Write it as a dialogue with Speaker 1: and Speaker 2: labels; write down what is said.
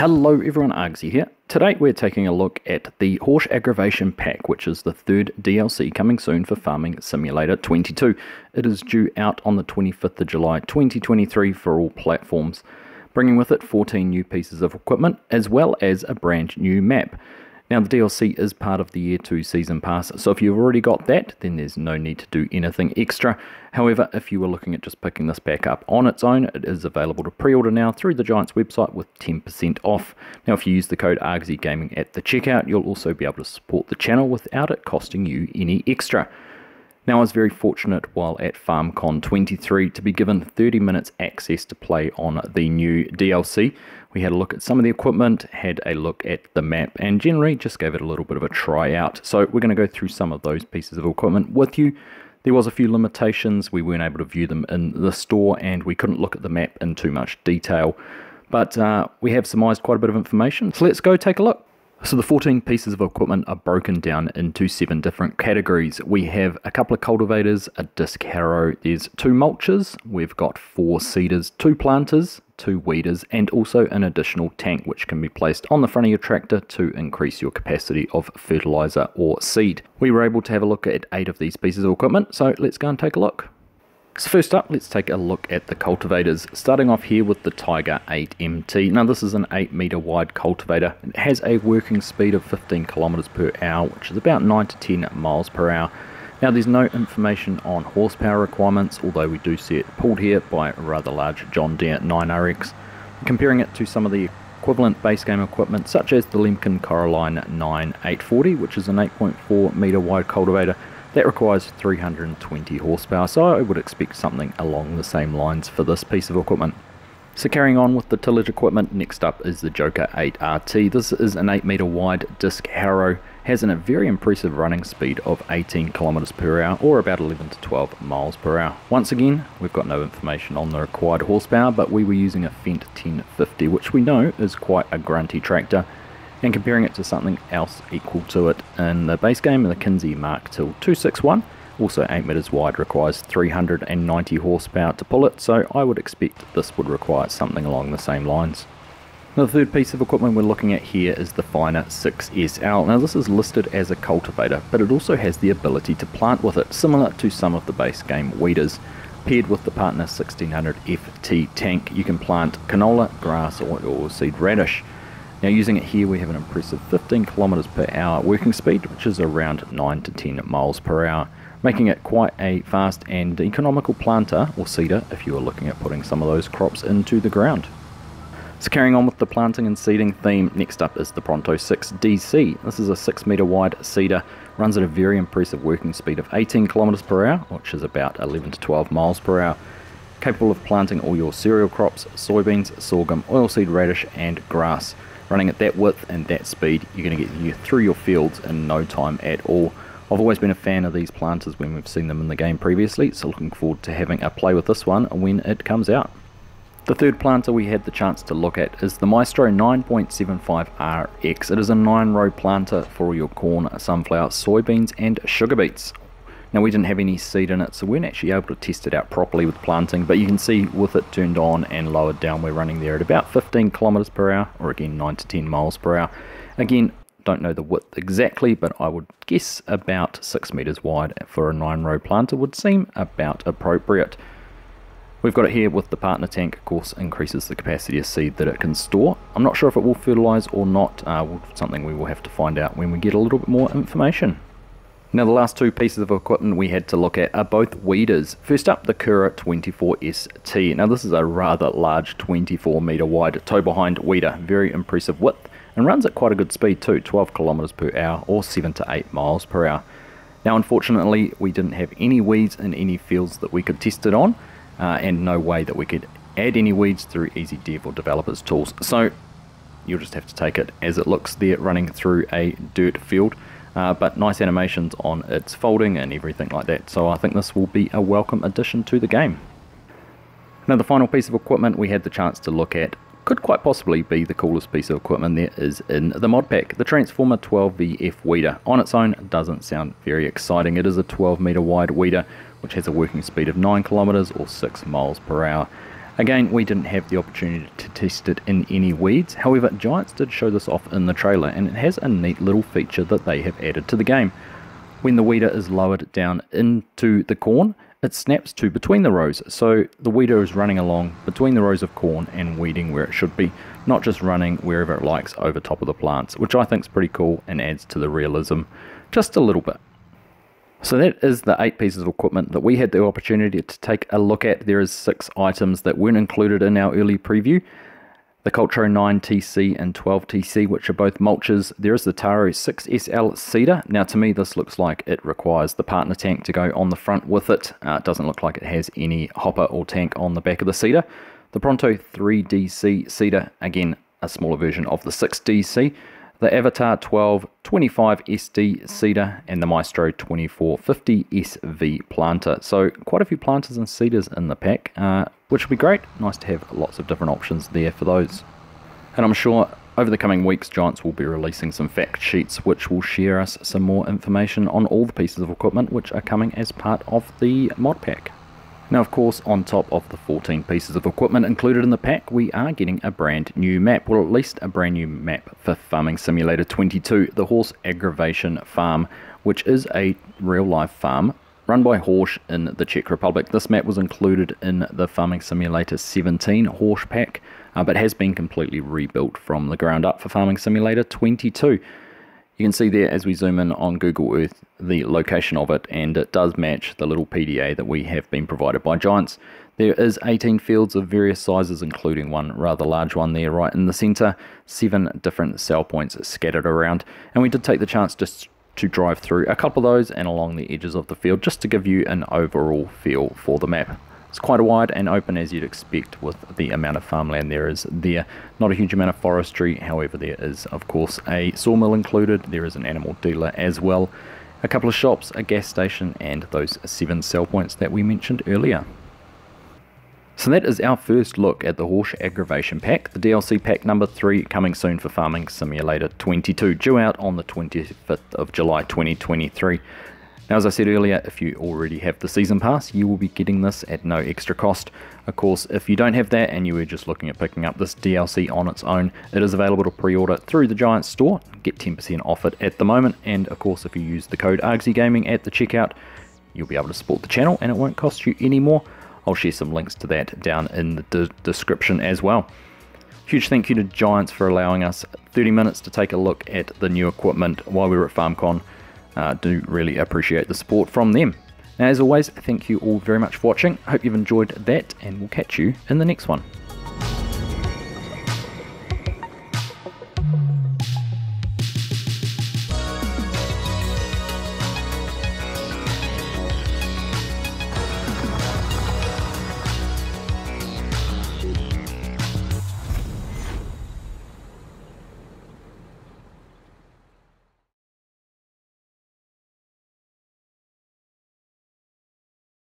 Speaker 1: Hello everyone, Argsy here. Today we're taking a look at the Horsch AGROVATION pack, which is the third DLC coming soon for Farming Simulator 22. It is due out on the 25th of July 2023 for all platforms, bringing with it 14 new pieces of equipment as well as a brand new map. Now the DLC is part of the Year 2 Season Pass, so if you've already got that, then there's no need to do anything extra. However, if you were looking at just picking this back up on its own, it is available to pre-order now through the Giants website with 10% off. Now if you use the code ARGSYGAMING at the checkout, you'll also be able to support the channel without it costing you any extra. Now I was very fortunate while at FarmCon 23 to be given 30 minutes access to play on the new DLC. We had a look at some of the equipment, had a look at the map, and generally just gave it a little bit of a try out. So we're going to go through some of those pieces of equipment with you. There was a few limitations, we weren't able to view them in the store and we couldn't look at the map in too much detail. But we have surmised quite a bit of information, so let's go take a look. So the 14 pieces of equipment are broken down into 7 different categories. We have a couple of cultivators, a disc harrow, there's 2 mulchers, we've got 4 seeders, 2 planters, 2 weeders, and also an additional tank which can be placed on the front of your tractor to increase your capacity of fertilizer or seed. We were able to have a look at 8 of these pieces of equipment, so let's go and take a look. So first up, let's take a look at the cultivators, starting off here with the Tiger 8MT. Now this is an 8 meter wide cultivator. It has a working speed of 15 kilometers per hour, which is about 9 to 10 miles per hour. Now there's no information on horsepower requirements, although we do see it pulled here by a rather large John Deere 9RX. Comparing it to some of the equivalent base game equipment, such as the Lemken Coraline 9840, which is an 8.4 meter wide cultivator, that requires 320 horsepower, so I would expect something along the same lines for this piece of equipment. So carrying on with the tillage equipment, next up is the Joker 8RT. This is an 8 meter wide disc harrow, has a very impressive running speed of 18 kilometers per hour or about 11 to 12 miles per hour. Once again, we've got no information on the required horsepower, but we were using a Fendt 1050, which we know is quite a grunty tractor. And comparing it to something else equal to it in the base game, the Kinsey Mark II 261, also 8 meters wide, requires 390 horsepower to pull it, so I would expect this would require something along the same lines. Now the third piece of equipment we're looking at here is the Finer 6SL. Now this is listed as a cultivator, but it also has the ability to plant with it, similar to some of the base game weeders. Paired with the Partner 1600 FT tank, you can plant canola, grass, or oilseed radish. Now using it here, we have an impressive 15 kilometers per hour working speed, which is around 9 to 10 miles per hour, making it quite a fast and economical planter or seeder if you are looking at putting some of those crops into the ground. So carrying on with the planting and seeding theme, next up is the Pronto 6DC. This is a 6 meter wide seeder, runs at a very impressive working speed of 18 kilometers per hour, which is about 11 to 12 miles per hour. Capable of planting all your cereal crops, soybeans, sorghum, oilseed radish, and grass. Running at that width and that speed, you're going to get you through your fields in no time at all. I've always been a fan of these planters when we've seen them in the game previously, so looking forward to having a play with this one when it comes out. The third planter we had the chance to look at is the Maestro 9.75RX. It is a 9-row planter for all your corn, sunflower, soybeans, and sugar beets. Now we didn't have any seed in it, so we weren't actually able to test it out properly with planting, but you can see with it turned on and lowered down, we're running there at about 15 kilometers per hour, or again 9 to 10 miles per hour. Again, don't know the width exactly, but I would guess about 6 meters wide for a 9-row planter would seem about appropriate. We've got it here with the Partner tank, of course, increases the capacity of seed that it can store. I'm not sure if it will fertilize or not, something we will have to find out when we get a little bit more information. Now the last 2 pieces of equipment we had to look at are both weeders. First up, the Kura 24ST. Now this is a rather large 24 meter wide tow behind weeder, very impressive width, and runs at quite a good speed too, 12 kilometers per hour or 7 to 8 miles per hour. Now unfortunately we didn't have any weeds in any fields that we could test it on, and no way that we could add any weeds through Easy Dev or developers tools, so you'll just have to take it as it looks there running through a dirt field. But nice animations on its folding and everything like that, so I think this will be a welcome addition to the game. Now the final piece of equipment we had the chance to look at could quite possibly be the coolest piece of equipment there is in the mod pack, the Transformer 12VF weeder. On its own, it doesn't sound very exciting. It is a 12 meter wide weeder which has a working speed of 9 kilometers or 6 miles per hour. Again, we didn't have the opportunity to test it in any weeds, however Giants did show this off in the trailer, and it has a neat little feature that they have added to the game. When the weeder is lowered down into the corn, it snaps to between the rows, so the weeder is running along between the rows of corn and weeding where it should be, not just running wherever it likes over top of the plants, which I think is pretty cool and adds to the realism just a little bit. So that is the 8 pieces of equipment that we had the opportunity to take a look at. There is 6 items that weren't included in our early preview. The Cultro 9TC and 12TC, which are both mulches. There is the Taro 6SL seeder. Now to me this looks like it requires the partner tank to go on the front with it. It doesn't look like it has any hopper or tank on the back of the seeder. The Pronto 3DC seeder, again a smaller version of the 6DC. The Avatar 1225 SD seeder and the Maestro 2450 SV planter. So quite a few planters and seeders in the pack, which would be great. Nice to have lots of different options there for those. And I'm sure over the coming weeks Giants will be releasing some fact sheets which will share us some more information on all the pieces of equipment which are coming as part of the mod pack. Now of course, on top of the 14 pieces of equipment included in the pack, we are getting a brand new map, well at least a brand new map for Farming Simulator 22, the Horsch Aggravation Farm, which is a real life farm run by Horsch in the Czech Republic. This map was included in the Farming Simulator 17 Horsch pack, but has been completely rebuilt from the ground up for Farming Simulator 22. You can see there as we zoom in on Google Earth the location of it, and it does match the little PDA that we have been provided by Giants. There is 18 fields of various sizes, including one rather large one there right in the centre, 7 different sell points scattered around, and we did take the chance just to drive through a couple of those and along the edges of the field just to give you an overall feel for the map. It's quite wide and open as you'd expect with the amount of farmland there is there. Not a huge amount of forestry, however there is of course a sawmill included, there is an animal dealer as well, a couple of shops, a gas station and those 7 sell points that we mentioned earlier. So that is our first look at the Horsch Aggravation Pack, the DLC pack number 3, coming soon for Farming Simulator 22, due out on the 25th of July 2023. Now, as I said earlier, if you already have the Season Pass, you will be getting this at no extra cost. Of course, if you don't have that and you were just looking at picking up this DLC on its own, it is available to pre-order through the Giants store. Get 10% off it at the moment, and of course, if you use the code Argsy Gaming at the checkout, you'll be able to support the channel and it won't cost you any more. I'll share some links to that down in the description as well. Huge thank you to Giants for allowing us 30 minutes to take a look at the new equipment while we were at FarmCon. Do really appreciate the support from them. Now, as always, thank you all very much for watching. Hope you've enjoyed that, and we'll catch you in the next one.